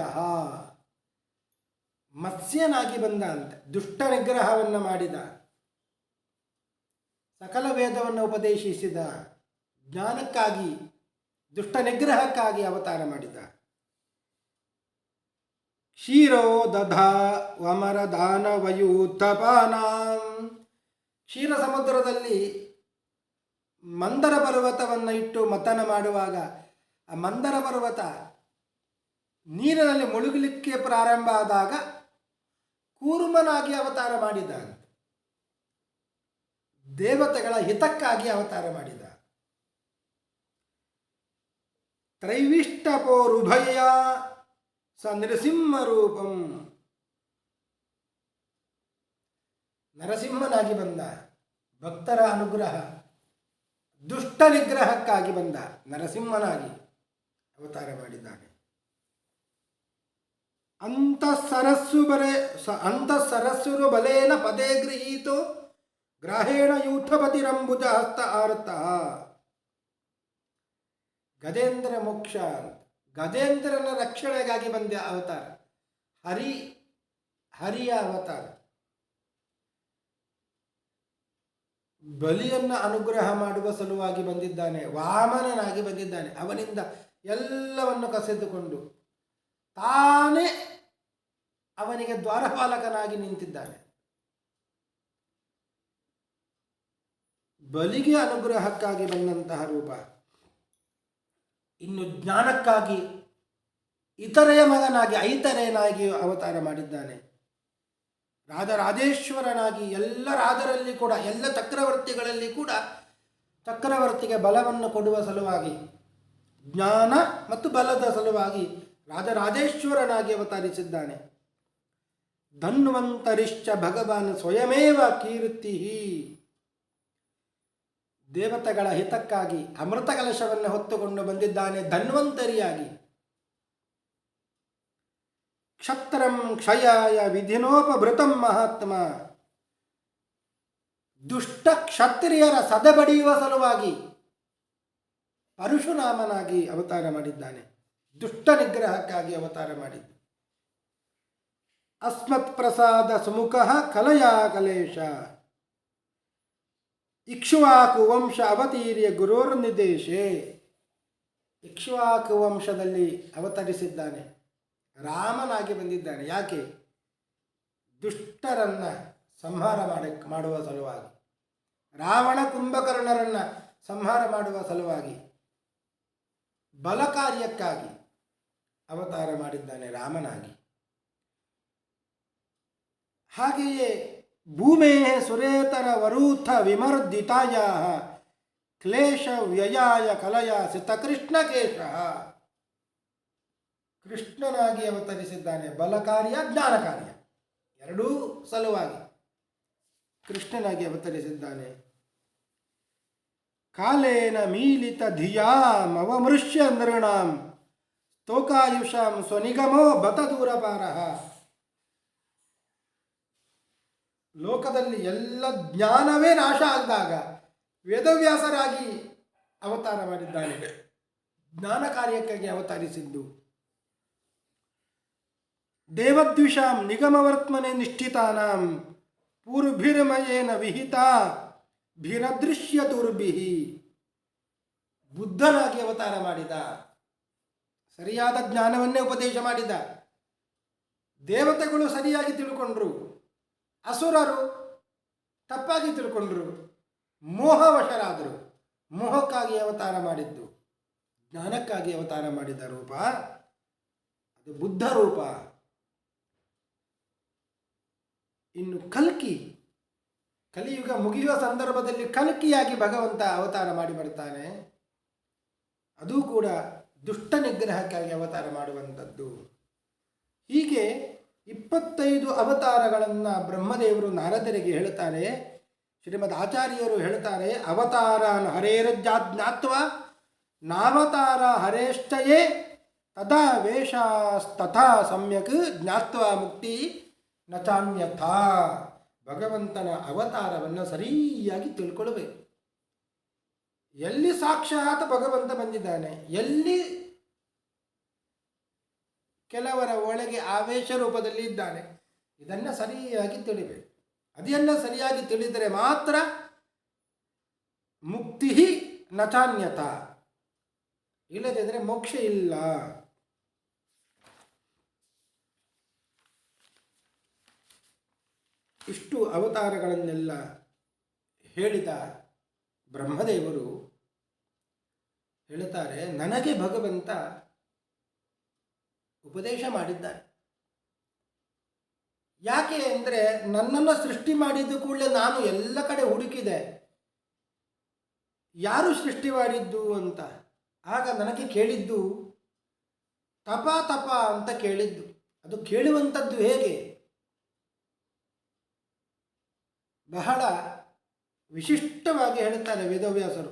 ಮತ್ಸ್ಯನಾಗಿ ಬಂದ ಅಂತ ದುಷ್ಟ ನಿಗ್ರಹವನ್ನು ಮಾಡಿದ, ಸಕಲ ವೇದವನ್ನು ಉಪದೇಶಿಸಿದ, ಜ್ಞಾನಕ್ಕಾಗಿ ದುಷ್ಟ ನಿಗ್ರಹಕ್ಕಾಗಿ ಅವತಾರ ಮಾಡಿದ. ಕ್ಷೀರೋ ದಧಾ ವಮರ ದಾನವಯೂಥಪಾನಾಂ, ಕ್ಷೀರ ಸಮುದ್ರದಲ್ಲಿ ಮಂದರ ಪರ್ವತವನ್ನು ಇಟ್ಟು ಮತನ ಮಾಡುವಾಗ ಆ ಮಂದರ ಪರ್ವತ ನೀರಿನಲ್ಲಿ ಮುಳುಗಲಿಕ್ಕೆ ಪ್ರಾರಂಭ ಆದಾಗ ಕೂರ್ಮನಾಗಿ ಅವತಾರ ಮಾಡಿದ, ದೇವತೆಗಳ ಹಿತಕ್ಕಾಗಿ ಅವತಾರ ಮಾಡಿದ. ತ್ರೈವಿಷ್ಟಪೋರುಭಯ ಸ ನರಸಿಂಹ ರೂಪಂ, ನರಸಿಂಹನಾಗಿ ಬಂದ, ಭಕ್ತರ ಅನುಗ್ರಹ ದುಷ್ಟ ನಿಗ್ರಹಕ್ಕಾಗಿ ಬಂದ, ನರಸಿಂಹನಾಗಿ ಅವತಾರ ಮಾಡಿದ್ದಾನೆ. ಅಂತಃಸರಸ್ಸುರು ಬಲೇನ ಪದೇ ಗೃಹೀತೋ ಗ್ರಾಹೇಣ ಯೂಥಪತಿರಂಬುಜ ಹಸ್ತ ಆರ್ತ. ಗಜೇಂದ್ರ ಮೋಕ್ಷ, ಗಜೇಂದ್ರನ ರಕ್ಷಣೆಗಾಗಿ ಬಂದ ಅವತಾರ, ಹರಿಯ ಅವತಾರ. ಬಲಿಯನ್ನು ಅನುಗ್ರಹ ಮಾಡುವ ಸಲುವಾಗಿ ಬಂದಿದ್ದಾನೆ, ವಾಮನನಾಗಿ ಬಂದಿದ್ದಾನೆ. ಅವನಿಂದ ಎಲ್ಲವನ್ನು ಕಸಿದುಕೊಂಡು ತಾನೇ ಅವನಿಗೆ ದ್ವಾರಪಾಲಕನಾಗಿ ನಿಂತಿದ್ದಾನೆ. ಬಲಿಗೆ ಅನುಗ್ರಹಕ್ಕಾಗಿ ಬಂದಂತಹ ರೂಪ. ಇನ್ನು ಜ್ಞಾನಕ್ಕಾಗಿ ಇತರೆಯ ಮಗನಾಗಿ ಐತರೇನಾಗಿ ಅವತಾರ ಮಾಡಿದ್ದಾನೆ. ರಾಜರಾಜೇಶ್ವರನಾಗಿ ಎಲ್ಲ ರಾಜರಲ್ಲಿ ಕೂಡ, ಎಲ್ಲ ಚಕ್ರವರ್ತಿಗಳಲ್ಲಿ ಕೂಡ ಚಕ್ರವರ್ತಿಗೆ ಬಲವನ್ನು ಕೊಡುವ ಸಲುವಾಗಿ, ಜ್ಞಾನ ಮತ್ತು ಬಲದ ಸಲುವಾಗಿ ರಾಜರಾಜೇಶ್ವರನಾಗಿ ಅವತರಿಸಿದ್ದಾನೆ. ಧನ್ವಂತರಿಶ್ಚ ಭಗವಾನ್ ಸ್ವಯಮೇವ ಕೀರ್ತಿ, ದೇವತೆಗಳ ಹಿತಕ್ಕಾಗಿ ಅಮೃತ ಕಲಶವನ್ನು ಹೊತ್ತುಕೊಂಡು ಬಂದಿದ್ದಾನೆ ಧನ್ವಂತರಿಯಾಗಿ. ಕ್ಷತ್ರಂ ಕ್ಷಯಾಯ ವಿಧಿನೋಪಭೃತಂ ಮಹಾತ್ಮ, ದುಷ್ಟ ಕ್ಷತ್ರಿಯರ ಸದೆಬಡಿಯುವ ಸಲುವಾಗಿ ಪರಶುರಾಮನಾಗಿ ಅವತಾರ ಮಾಡಿದ್ದಾನೆ, ದುಷ್ಟ ನಿಗ್ರಹಕ್ಕಾಗಿ ಅವತಾರ ಮಾಡಿದ್ದು. ಅಸ್ಮತ್ ಪ್ರಸಾದ ಸುಮುಖ ಕಲಯಾ ಕಲೇಶ, ಇಕ್ಷ್ವಾಕು ವಂಶ ಅವತೀರ್ಯ ಗುರೋರ್ನಿದೇಶೇ, ಇಕ್ಷ್ವಾಕು ವಂಶದಲ್ಲಿ ಅವತರಿಸಿದ್ದಾನೆ, ರಾಮನಾಗಿ ಬಂದಿದ್ದಾನೆ. ಯಾಕೆ? ದುಷ್ಟರನ್ನು ಸಂಹಾರ ಮಾಡುವ ಸಲುವಾಗಿ, ರಾವಣ ಕುಂಭಕರ್ಣರನ್ನು ಸಂಹಾರ ಮಾಡುವ ಸಲುವಾಗಿ, ಬಲ ಕಾರ್ಯಕ್ಕಾಗಿ ಅವತಾರ ಮಾಡಿದ್ದಾನೆ ರಾಮನಾಗಿ. ಹಾಗೆಯೇ ಭೂಮೇ ಸುರೇತರ ವರೂಥ ವಿಮರ್ದಿತಾಯ ಕ್ಲೇಶ ವ್ಯಯಾಯ ಕಲಯ ಸಿತಕೃಷ್ಣ ಕೇಶ, ಕೃಷ್ಣನಾಗಿ ಅವತರಿಸಿದ್ದಾನೆ. ಬಲ ಕಾರ್ಯ, ಜ್ಞಾನ ಕಾರ್ಯ ಎರಡೂ ಸಲುವಾಗಿ ಕೃಷ್ಣನಾಗಿ ಅವತರಿಸಿದ್ದಾನೆ. ಕಾಲೇನ ಮೀಲಿತ ಧಿಯಾಂ ಅವಮೃಶ್ಯ ನೃಣಾಂ ಸ್ತೋಕಾಯುಷಾಂ ಸ್ವನಿಗಮೋ ಬತ ದೂರಪಾರಃ, ಲೋಕದಲ್ಲಿ ಎಲ್ಲ ಜ್ಞಾನವೇ ನಾಶ ಆದಾಗ ವೇದವ್ಯಾಸರಾಗಿ ಅವತಾರ ಮಾಡಿದ್ದಾನೆ, ಜ್ಞಾನ ಕಾರ್ಯಕ್ಕಾಗಿ ಅವತರಿಸಿದ್ದು. ದೇವದ್ವಿಷಾಂ ನಿಗಮವರ್ತ್ಮನೆ ನಿಷ್ಠಿತಾನಾಂ ಪೂರ್ಭಿರ್ಮಯೇನ ವಿಹಿತ ಭಿರದೃಶ್ಯ ದುರ್ಭಿಃ, ಬುದ್ಧನಾಗಿ ಅವತಾರ ಮಾಡಿದ, ಸರಿಯಾದ ಜ್ಞಾನವನ್ನೇ ಉಪದೇಶ ಮಾಡಿದ. ದೇವತೆಗಳು ಸರಿಯಾಗಿ ತಿಳ್ಕೊಂಡ್ರು, ಅಸುರರು ತಪ್ಪಾಗಿ ತಿಳ್ಕೊಂಡ್ರು, ಮೋಹವಶರಾದರು. ಮೋಹಕ್ಕಾಗಿ ಅವತಾರ ಮಾಡಿದ್ದು, ಜ್ಞಾನಕ್ಕಾಗಿ ಅವತಾರ ಮಾಡಿದ ರೂಪ ಅದು ಬುದ್ಧ ರೂಪ. ಇನ್ನು ಕಲ್ಕಿ, ಕಲಿಯುಗ ಮುಗಿಯುವ ಸಂದರ್ಭದಲ್ಲಿ ಕಲ್ಕಿಯಾಗಿ ಭಗವಂತ ಅವತಾರ ಮಾಡಿ ಬರ್ತಾನೆ. ಅದೂ ಕೂಡ ದುಷ್ಟ ನಿಗ್ರಹಕ್ಕಾಗಿ ಅವತಾರ ಮಾಡುವಂಥದ್ದು. ಹೀಗೆ 25 ಅವತಾರಗಳನ್ನು ಬ್ರಹ್ಮದೇವರು ನಾರದರಿಗೆ ಹೇಳ್ತಾರೆ. ಶ್ರೀಮದ್ ಆಚಾರ್ಯರು ಹೇಳ್ತಾರೆ, ಅವತಾರಾನ್ ಹರೇರಜ್ಞಾತ್ವ ನಾವತಾರ ಹರೇಷ್ಟಯೇ ತದಾ ವೇಷಾಸ್ತಥಾ ಸಮ್ಯಕ್ ಜ್ಞಾತ್ವ ಮುಕ್ತಿ ನಚಾನ್ಯಥಾ. ಭಗವಂತನ ಅವತಾರವನ್ನು ಸರಿಯಾಗಿ ತಿಳ್ಕೊಳ್ಬೇಕು. ಎಲ್ಲಿ ಸಾಕ್ಷಾತ್ ಭಗವಂತ ಬಂದಿದ್ದಾನೆ, ಎಲ್ಲಿ ಕೆಲವರ ಒಳಗೆ ಆವೇಶ ರೂಪದಲ್ಲಿ ಇದ್ದಾನೆ, ಇದನ್ನು ಸರಿಯಾಗಿ ತಿಳಿಬೇಕು. ಅದನ್ನು ಸರಿಯಾಗಿ ತಿಳಿದರೆ ಮಾತ್ರ ಮುಕ್ತಿ ನಚಾನ್ಯತ, ಇಲ್ಲದಿದ್ದರೆ ಮೋಕ್ಷ ಇಲ್ಲ. ಇಷ್ಟು ಅವತಾರಗಳನ್ನೆಲ್ಲ ಹೇಳಿದ ಬ್ರಹ್ಮದೇವರು ಹೇಳುತ್ತಾರೆ, ನನಗೆ ಭಗವಂತ ಉಪದೇಶ ಮಾಡಿದ್ದಾನೆ. ಯಾಕೆ ಅಂದರೆ ನನ್ನನ್ನು ಸೃಷ್ಟಿ ಮಾಡಿದ ಕೂಡಲೇ ನಾನು ಎಲ್ಲ ಕಡೆ ಹುಡುಕಿದೆ, ಯಾರು ಸೃಷ್ಟಿ ಮಾಡಿದ್ದು ಅಂತ. ಆಗ ನನಗೆ ಕೇಳಿದ್ದು ತಪ ತಪ ಅಂತ ಕೇಳಿದ್ದು. ಅದು ಕೇಳುವಂಥದ್ದು ಹೇಗೆ? ಬಹಳ ವಿಶಿಷ್ಟವಾಗಿ ಹೇಳುತ್ತಾರೆ ವೇದವ್ಯಾಸರು.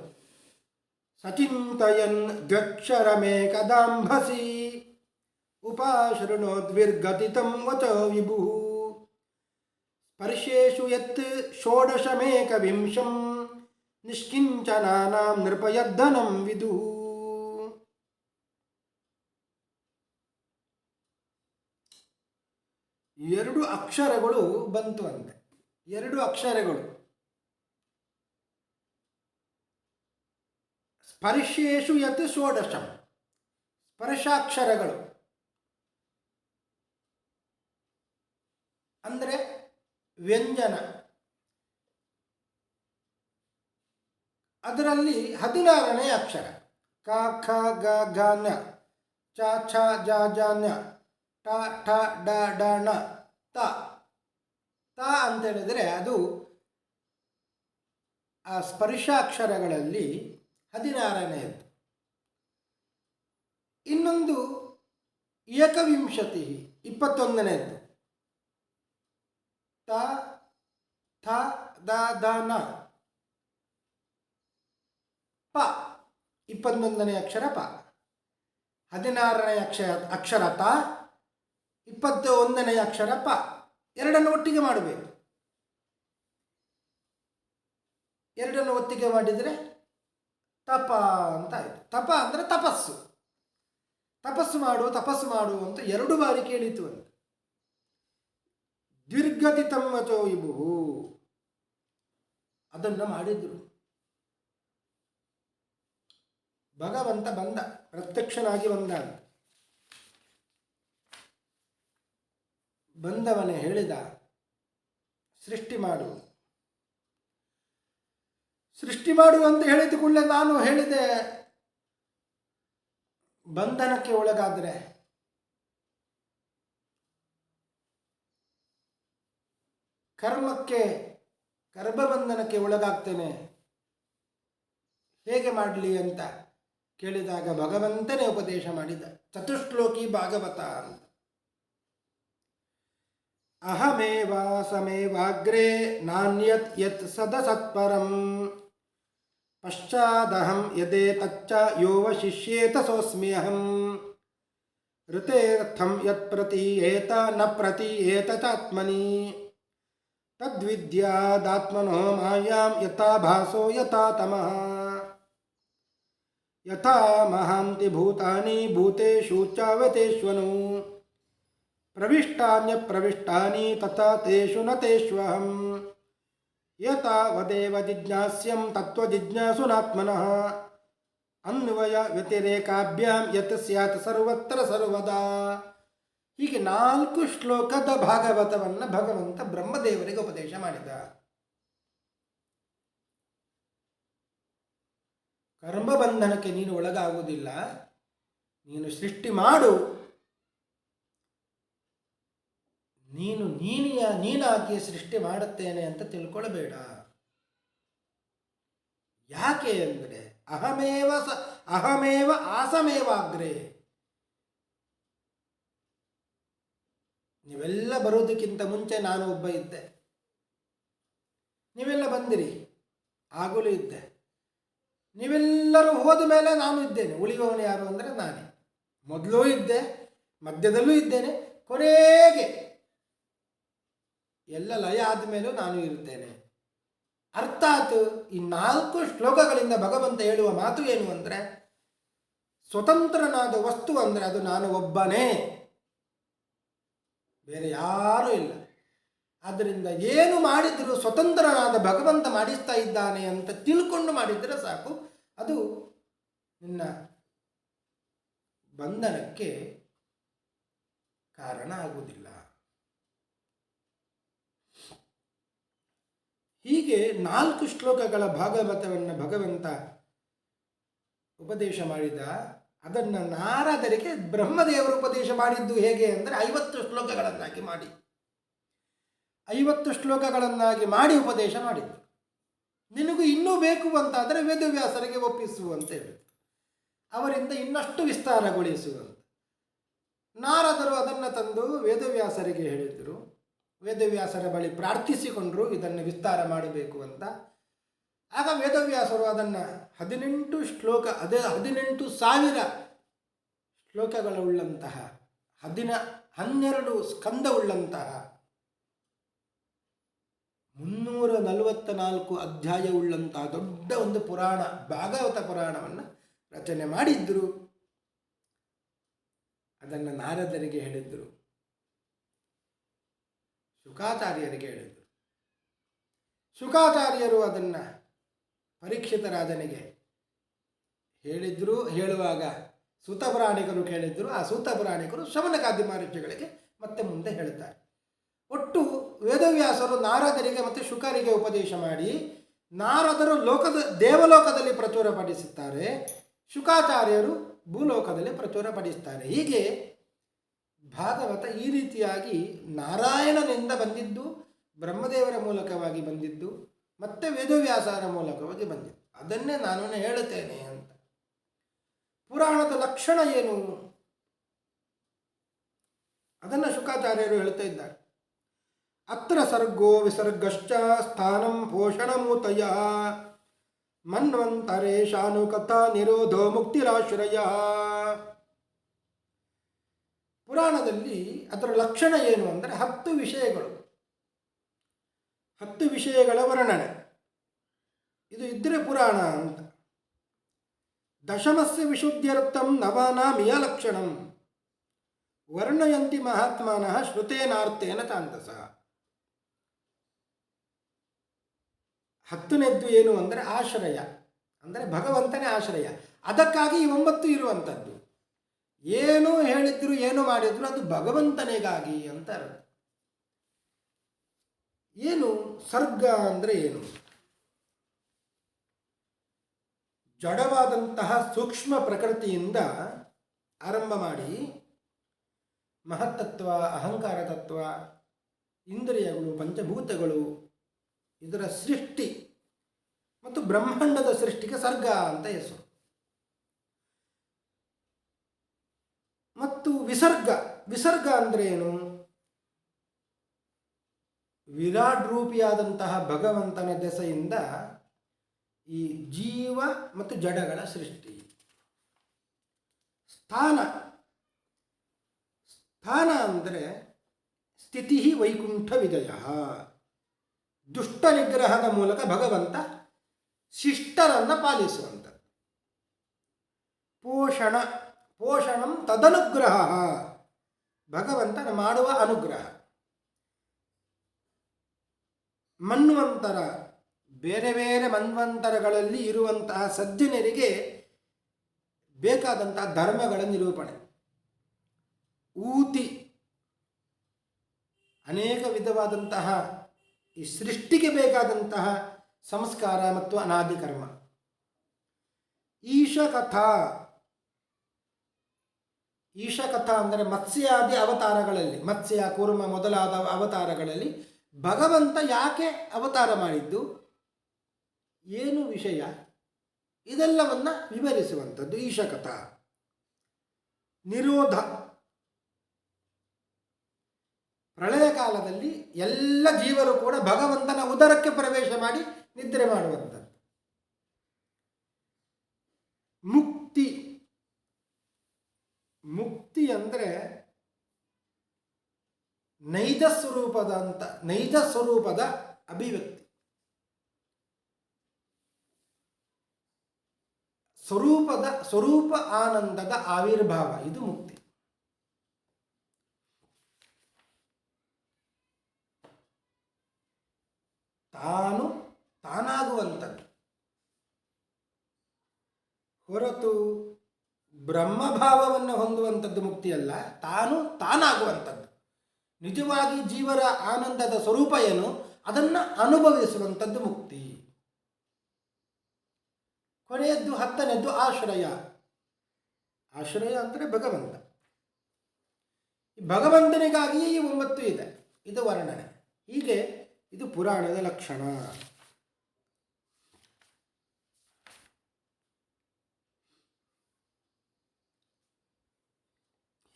ಸಚಿಂತಯನ್ ಗಕ್ಷರಮೇ ಕದಾಂಭಸಿ ಉಪಾಶೃಣೋದ್ವಿರ್ಗತಿತಂ ವಚ ವಿಭು ಸ್ಪರ್ಶೇಷು ಯತ್ ಷೋಡಶಮೇಕವಿಂಶಂ ನಿಷ್ಕಿಂಚನಾನಾಂ ನೃಪಯದ್ದನಂ ವಿದು. ಎರಡು ಅಕ್ಷರಗಳು ಬಂತು ಅಂತೆ. ಎರಡು ಅಕ್ಷರಗಳು ಸ್ಪರ್ಶೇಷು ಯತ್ ಷೋಡಶಂ, ಸ್ಪರ್ಶಾಕ್ಷರಗಳು ಅಂದರೆ ವ್ಯಂಜನ. ಅದರಲ್ಲಿ 16ನೇ ಅಕ್ಷರ ಕ ಖ ಗ ಘ ಞ ಚ ಛ ಜ ಜ ಞ ಟ ಠ ಡ ಢ ಣ ತ. ತ ಅಂತ ಹೇಳಿದರೆ ಅದು ಆ ಸ್ಪರ್ಶಾಕ್ಷರಗಳಲ್ಲಿ 16ನೇದು. ಇನ್ನೊಂದು ಏಕವಿಂಶತಿ 21ನೇದ್ದು ತ ಥ ದ ದ ನ ಪ. 21ನೇ ಅಕ್ಷರ ಪ, 16ನೇ ಅಕ್ಷರ ತ, 21ನೇ ಅಕ್ಷರ ಪ. ಎರಡನ್ನು ಒಟ್ಟಿಗೆ ಮಾಡಬೇಕು. ಎರಡನ್ನು ಒಟ್ಟಿಗೆ ಮಾಡಿದರೆ ತಪ ಅಂತ ಆಯಿತು. ತಪ ಅಂದರೆ ತಪಸ್ಸು. ತಪಸ್ಸು ಮಾಡು ತಪಸ್ಸು ಮಾಡು ಅಂತ 2 ಬಾರಿ ಕೇಳಿತು ಅಂತ. ದ್ವಿರ್ಗತಿತಂ ವಚೋ ವಿಭು, ಅದನ್ನು ಮಾಡಿದ್ರು. ಭಗವಂತ ಬಂದ, ಪ್ರತ್ಯಕ್ಷನಾಗಿ ಬಂದ. ಬಂದವನೇ ಹೇಳಿದ, ಸೃಷ್ಟಿ ಮಾಡು. ಸೃಷ್ಟಿ ಮಾಡು ಅಂತ ಹೇಳಿದ ಕೂಡಲೇ ನಾನು ಹೇಳಿದೆ, ಬಂಧನಕ್ಕೆ ಒಳಗಾದರೆ ಕರ್ಮಕ್ಕೆ, ಗರ್ಭಬಂಧನಕ್ಕೆ ಒಳಗಾಗ್ತೇನೆ, ಹೇಗೆ ಮಾಡಲಿ ಅಂತ ಕೇಳಿದಾಗ ಭಗವಂತನೇ ಉಪದೇಶ ಮಾಡಿದ. ಚತುಶ್ಲೋಕಿ ಭಾಗವತ ಅಂತ. ಅಹಮೇವಾಸಮೇವಾಗ್ರೇ ನಾನ್ಯತ್ ಯತ್ ಸದಸತ್ಪರಂ ಪಶ್ಚಾದಹಂ ಯದೇ ತಚ್ಚ ಯೋವ ಶಿಷ್ಯೇತ ಸೋಸ್ಮ್ಯಹಂ ಋತೇರ್ಥಂ ಯತ್ ಪ್ರತೀಯೇತ ನ ಪ್ರತೀಯೇತ ಚಾತ್ಮನಿ ತದ್ವಿದ್ಯಾದಾತ್ಮನೋ ಮಾಯಾಂ ಯಥಾ ಭಾಸೋ ಯಥಾ ತಮಃ ಯಥಾ ಮಹಾಂತಿ ಭೂತಾನಿ ಭೂತೇಷು ಚಾವತೇಷ್ವನು ಪ್ರವಿಷ್ಟಾನ್ಯಪ್ರವಿಷ್ಟಾನಿ ತಥಾ ತೇಷು ನ ತೇಷ್ವಹಂ ಯಥಾ ವದೇವ ಜಿಜ್ಞಾಸ್ಯಂ ತತ್ವಜಿಜ್ಞಾಸುನಾತ್ಮನಃ ಅನ್ವಯ ವ್ಯತಿರೇಕಾಭ್ಯಾಂ ಯತ್ ಸ್ಯಾತ್ ಸರ್ವತ್ರ ಸರ್ವದಾ. ಹೀಗೆ 4 ಶ್ಲೋಕದ ಭಾಗವತವನ್ನು ಭಗವಂತ ಬ್ರಹ್ಮದೇವರಿಗೆ ಉಪದೇಶ ಮಾಡಿದ. ಕರ್ಮಬಂಧನಕ್ಕೆ ನೀನು ಒಳಗಾಗುವುದಿಲ್ಲ, ನೀನು ಸೃಷ್ಟಿ ಮಾಡು, ನೀನಾಗಿ ಸೃಷ್ಟಿ ಮಾಡುತ್ತೇನೆ ಅಂತ ತಿಳ್ಕೊಳ್ಬೇಡ. ಯಾಕೆ ಅಂದರೆ ಅಹಮೇವ ಆಸಮೇವಾಗ್ರೆ. ನೀವೆಲ್ಲ ಬರೋದಕ್ಕಿಂತ ಮುಂಚೆ ನಾನು ಒಬ್ಬ ಇದ್ದೆ. ನೀವೆಲ್ಲ ಬಂದಿರಿ, ಆಗಲೂ ಇದ್ದೆ. ನೀವೆಲ್ಲರೂ ಹೋದ ಮೇಲೆ ನಾನು ಇದ್ದೇನೆ. ಉಳಿಯುವವನು ಯಾರು ಅಂದರೆ ನಾನೇ. ಮೊದಲೂ ಇದ್ದೆ, ಮಧ್ಯದಲ್ಲೂ ಇದ್ದೇನೆ, ಕೊನೆಗೆ ಎಲ್ಲ ಲಯ ಆದಮೇಲೂ ನಾನು ಇರುತ್ತೇನೆ. ಅರ್ಥಾತ್ ಈ 4 ಶ್ಲೋಕಗಳಿಂದ ಭಗವಂತ ಹೇಳುವ ಮಾತು ಏನು ಅಂದರೆ, ಸ್ವತಂತ್ರನಾದ ವಸ್ತು ಅಂದರೆ ಅದು ನಾನು ಒಬ್ಬನೇ, ಬೇರೆ ಯಾರೂ ಇಲ್ಲ. ಆದ್ದರಿಂದ ಏನು ಮಾಡಿದರೂ ಸ್ವತಂತ್ರನಾದ ಭಗವಂತ ಮಾಡಿಸ್ತಾ ಇದ್ದಾನೆ ಅಂತ ತಿಳ್ಕೊಂಡು ಮಾಡಿದರೆ ಸಾಕು, ಅದು ನಿನ್ನ ಬಂಧನಕ್ಕೆ ಕಾರಣ ಆಗುವುದಿಲ್ಲ. ಹೀಗೆ 4 ಶ್ಲೋಕಗಳ ಭಾಗವತವನ್ನು ಭಗವಂತ ಉಪದೇಶ ಮಾಡಿದ. ಅದನ್ನು ನಾರದರಿಗೆ ಬ್ರಹ್ಮದೇವರು ಉಪದೇಶ ಮಾಡಿದ್ದು ಹೇಗೆ ಅಂದರೆ 50 ಶ್ಲೋಕಗಳನ್ನಾಗಿ ಮಾಡಿ 50 ಶ್ಲೋಕಗಳನ್ನಾಗಿ ಮಾಡಿ ಉಪದೇಶ ಮಾಡಿದ್ದು. ನಿನಗೂ ಇನ್ನೂ ಬೇಕು ಅಂತಾದರೆ ವೇದವ್ಯಾಸರಿಗೆ ಒಪ್ಪಿಸು ಅಂತ ಹೇಳಿದ್ರು. ಅವರಿಂದ ಇನ್ನಷ್ಟು ವಿಸ್ತಾರಗೊಳಿಸುವಂತ. ನಾರದರು ಅದನ್ನು ತಂದು ವೇದವ್ಯಾಸರಿಗೆ ಹೇಳಿದರು. ವೇದವ್ಯಾಸರ ಬಳಿ ಪ್ರಾರ್ಥಿಸಿಕೊಂಡರು ಇದನ್ನು ವಿಸ್ತಾರ ಮಾಡಬೇಕು ಅಂತ. ಆಗ ವೇದವ್ಯಾಸರು ಅದನ್ನು 18 ಶ್ಲೋಕ, ಅದೇ 18,000 ಶ್ಲೋಕಗಳುಳ್ಳಂತಹ 12 ಸ್ಕಂದವುಳ್ಳಂತಹ 344 ಅಧ್ಯಾಯವುಳ್ಳಂತಹ ದೊಡ್ಡ ಒಂದು ಪುರಾಣ, ಭಾಗವತ ಪುರಾಣವನ್ನು ರಚನೆ ಮಾಡಿದ್ದರು. ಅದನ್ನು ನಾರದರಿಗೆ ಹೇಳಿದರು, ಶುಕಾಚಾರ್ಯರಿಗೆ ಹೇಳಿದರು. ಶುಕಾಚಾರ್ಯರು ಅದನ್ನು ಪರೀಕ್ಷಿತ ರಾಜನಿಗೆ ಹೇಳಿದ್ರು. ಹೇಳುವಾಗ ಸೂತಪುರಾಣಿಕರು ಕೇಳಿದ್ರು. ಆ ಸೂತಪುರಾಣಿಕರು ಶಮನಕಾದಿ ಮಹರ್ಷಿಗಳಿಗೆ ಮತ್ತೆ ಮುಂದೆ ಹೇಳ್ತಾರೆ. ಒಟ್ಟು ವೇದವ್ಯಾಸರು ನಾರದರಿಗೆ ಮತ್ತು ಶುಕರಿಗೆ ಉಪದೇಶ ಮಾಡಿ, ನಾರದರು ದೇವಲೋಕದಲ್ಲಿ ಪ್ರಚುರಪಡಿಸುತ್ತಾರೆ, ಶುಕಾಚಾರ್ಯರು ಭೂಲೋಕದಲ್ಲಿ ಪ್ರಚುರಪಡಿಸ್ತಾರೆ. ಹೀಗೆ ಭಾಗವತ ಈ ರೀತಿಯಾಗಿ ನಾರಾಯಣನಿಂದ ಬಂದಿದ್ದು, ಬ್ರಹ್ಮದೇವರ ಮೂಲಕವಾಗಿ ಬಂದಿದ್ದು, ಮತ್ತೆ ವೇದವ್ಯಾಸರ ಮೂಲಕವಾಗಿ ಬಂದಿದ್ದು. ಅದನ್ನೇ ನಾನು ಹೇಳುತ್ತೇನೆ ಅಂತ. ಪುರಾಣದ ಲಕ್ಷಣ ಏನು ಅದನ್ನು ಶುಕಾಚಾರ್ಯರು ಹೇಳ್ತಾ ಇದ್ದಾರೆ. ಅತ್ರ ಸರ್ಗೋ ವಿಸರ್ಗಶ್ಚ ಸ್ಥಾನಂ ಪೋಷಣಮೂತಯ ಮನ್ವಂತರೇಶಾನು ಕಥಾ ನಿರೋಧೋ ಮುಕ್ತಿರಾಶ್ರಯ. ಪುರಾಣದಲ್ಲಿ ಅದರ ಲಕ್ಷಣ ಏನು ಅಂದರೆ 10 ವಿಷಯಗಳು, 10 ವಿಷಯಗಳ ವರ್ಣನೆ. ಇದು ಇದ್ದರೆ ಪುರಾಣ ಅಂತ. ದಶಮಸ್ಯ ವಿಶುದ್ಧ್ಯರ್ಥಂ ನವಾನಾಮಿಯ ಲಕ್ಷಣಂ ವರ್ಣಯಂತಿ ಮಹಾತ್ಮಾನಃ ಶ್ರುತೇನಾರ್ಥೇನ ಚಾಂದಸ. 10ನೇದ್ದು ಏನು ಅಂದರೆ ಆಶ್ರಯ, ಅಂದರೆ ಭಗವಂತನೇ ಆಶ್ರಯ. ಅದಕ್ಕಾಗಿ ಈ 9 ಇರುವಂಥದ್ದು. ಏನು ಹೇಳಿದ್ರು ಏನು ಮಾಡಿದ್ರು ಅದು ಭಗವಂತನಿಗಾಗಿ ಅಂತ ಅರ್ಥ. ಏನು ಸರ್ಗ ಅಂದರೆ ಏನು? ಜಡವಾದಂತಹ ಸೂಕ್ಷ್ಮ ಪ್ರಕೃತಿಯಿಂದ ಆರಂಭ ಮಾಡಿ ಮಹತ್ತತ್ವ, ಅಹಂಕಾರ ತತ್ವ, ಇಂದ್ರಿಯಗಳು, ಪಂಚಭೂತಗಳು, ಇದರ ಸೃಷ್ಟಿ ಮತ್ತು ಬ್ರಹ್ಮಾಂಡದ ಸೃಷ್ಟಿಗೆ ಸರ್ಗ ಅಂತ ಹೆಸರು. ಮತ್ತು ವಿಸರ್ಗ ಅಂದರೆ ಏನು? ವಿರಾಟ್ ರೂಪಿಯಾದಂತಹ ಭಗವಂತನ ದೆಸೆಯಿಂದ ಈ ಜೀವ ಮತ್ತು ಜಡಗಳ ಸೃಷ್ಟಿ. ಸ್ಥಾನ ಅಂದರೆ ಸ್ಥಿತಿ ವೈಕುಂಠ ವಿಜಯ. ದುಷ್ಟ ನಿಗ್ರಹದ ಮೂಲಕ ಭಗವಂತ ಶಿಷ್ಟರನ್ನು ಪಾಲಿಸುವಂಥದ್ದು. ಪೋಷಣಂ ತದನುಗ್ರಹ, ಭಗವಂತನ ಮಾಡುವ ಅನುಗ್ರಹ. ಮನ್ವಂತರ, ಬೇರೆ ಬೇರೆ ಮನ್ವಂತರಗಳಲ್ಲಿ ಇರುವಂತಹ ಸಜ್ಜನರಿಗೆ ಬೇಕಾದಂತಹ ಧರ್ಮಗಳ ನಿರೂಪಣೆ. ಊತಿ, ಅನೇಕ ವಿಧವಾದಂತಹ ಈ ಸೃಷ್ಟಿಗೆ ಬೇಕಾದಂತಹ ಸಂಸ್ಕಾರ ಮತ್ತು ಅನಾದಿ ಕರ್ಮ. ಈಶಕಥಾ ಅಂದರೆ ಮತ್ಸ್ಯಾದಿ ಅವತಾರಗಳಲ್ಲಿ, ಮತ್ಸ್ಯ, ಕೂರ್ಮ ಮೊದಲಾದ ಅವತಾರಗಳಲ್ಲಿ ಭಗವಂತ ಯಾಕೆ ಅವತಾರ ಮಾಡಿದ್ದು, ಏನು ವಿಷಯ, ಇದೆಲ್ಲವನ್ನು ವಿವರಿಸುವಂಥದ್ದು ಈಶಕಥ. ನಿರೋಧ, ಪ್ರಳಯ ಕಾಲದಲ್ಲಿ ಎಲ್ಲ ಜೀವರು ಕೂಡ ಭಗವಂತನ ಉದರಕ್ಕೆ ಪ್ರವೇಶ ಮಾಡಿ ನಿದ್ರೆ ಮಾಡುವಂಥದ್ದು. ಮುಕ್ತಿ, ಮುಕ್ತಿ ಅಂದರೆ ನೈಜ ಸ್ವರೂಪದ ಅಭಿವ್ಯಕ್ತಿ, ಸ್ವರೂಪ ಆನಂದದ ಆವಿರ್ಭಾವ, ಇದು ಮುಕ್ತಿ. ತಾನಾಗುವಂಥದ್ದು ಹೊರತು ಬ್ರಹ್ಮಭಾವವನ್ನು ಹೊಂದುವಂಥದ್ದು ಮುಕ್ತಿಯಲ್ಲ, ತಾನಾಗುವಂಥದ್ದು. ನಿಜವಾಗಿ ಜೀವರ ಆನಂದದ ಸ್ವರೂಪ ಏನು ಅದನ್ನು ಅನುಭವಿಸುವಂಥದ್ದು ಮುಕ್ತಿ. ಕೊನೆಯದ್ದು 10ನೇದ್ದು ಆಶ್ರಯ. ಆಶ್ರಯ ಅಂದರೆ ಭಗವಂತ. ಭಗವಂತನಿಗಾಗಿಯೇ ಈ 9 ಇದೆ, ಇದು ವರ್ಣನೆ. ಹೀಗೆ ಇದು ಪುರಾಣದ ಲಕ್ಷಣ.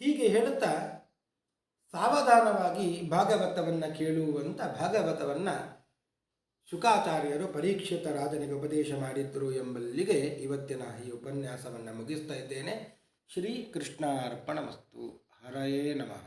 ಹೀಗೆ ಹೇಳುತ್ತಾ ಸಾವಧಾನವಾಗಿ ಭಾಗವತವನ್ನು ಕೇಳುವಂಥ ಭಾಗವತವನ್ನು ಶುಕಾಚಾರ್ಯರು ಪರೀಕ್ಷಿತ ರಾಜನಿಗೆ ಉಪದೇಶ ಮಾಡಿದ್ರು ಎಂಬಲ್ಲಿಗೆ ಇವತ್ತಿನ ಈ ಉಪನ್ಯಾಸವನ್ನು ಮುಗಿಸ್ತಾ ಇದ್ದೇನೆ. ಶ್ರೀ ಕೃಷ್ಣಾರ್ಪಣಮಸ್ತು. ಹರಯೇ ನಮಃ.